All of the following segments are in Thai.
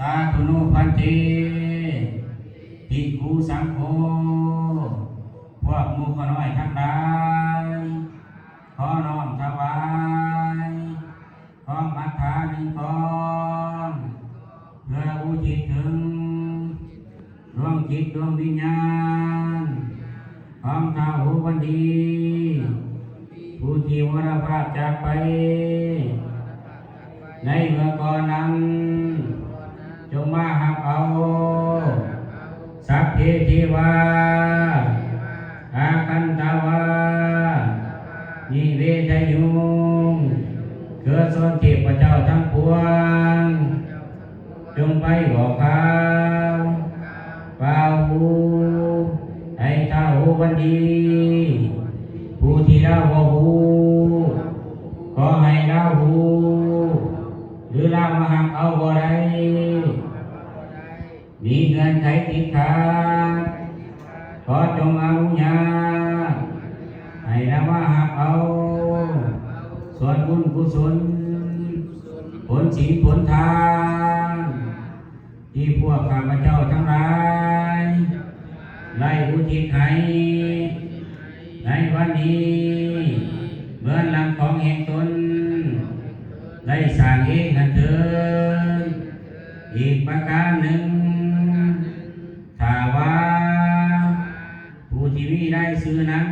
สาธุโนพันเตภิกขุสังโฆพวกหมู่ขน้อยทั้งหลายขอน้อมถวายของอัฐาหนึ่งกองเพื่ออุทิศถึงดวงจิตดวงวิญญาณของท้าวหูวันดีผู้ที่วรภาพจากไปในเมื่อก่อนนั้นจงมาหับเอาสัพเพเทวาอาคันตาวานิเวทยุงเกิดส่วนเทพเจ้าทั้งปวงจงไปบอกข่าวเฝ้าหูให้ท้าวหูวันดีผู้ที่เล่าบ่หูขอให้เล่าหูหรือเล่ามาหักเอาบ่ได้มีเงินไขติดขาดขอจงอนุญาตให้เรามาหักเอาส่วนบุญกุศลผลศีลผลทานที่พวกข้าพเจ้าทั้งหลายได้อุทิศให้ในวันนี้เหมือนลำของแห่งตนได้สร้างเองนั่นเถิดอีกประการหนึ่งถ้าว่าผู้ที่มีได้ซื้อนั้น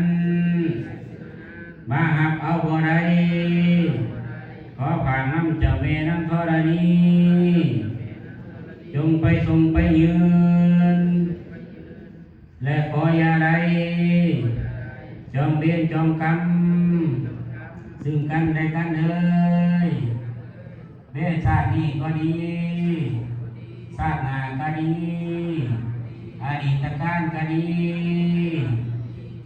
มาหับเอาบ่ได้ขอผ่านน้ำเจ้าแม่น้ำธรณีจงไปทรงไปยืนและขออย่าได้จงเบียนจงกรรมซึ่งกันและกันเอ่ยแม้ชาตินี้ก็ดีชาติหน้าก็ดีอดีตการก็ดี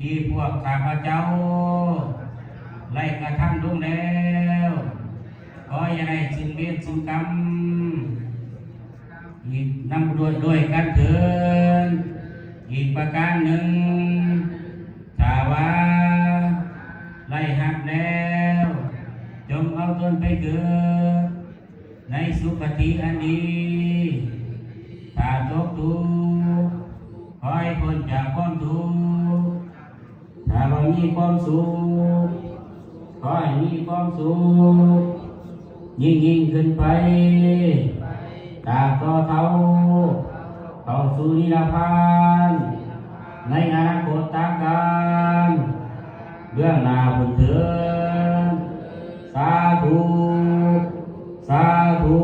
ที่พวกข้าพเจ้าไล่กระทำลงแล้วขออย่าได้ซึ่งเบียนซึ่งกรรมอีกนำด้วยกันเถิดอีกประการหนึ่งถ้าว่าไล่หักแล้วจงเอาตนไปเกิดในสุคติอันดีถ้าตกทุกข์ขอให้พ้นจากความทุกข์ถ้าว่ามีความสุขขอให้มีความสุขยิ่งขึ้นไปตามต่อเท่าเข้าสู่นิพพานในอนาคตการเบื้องหน้าผลเถิดสาธุสาธุ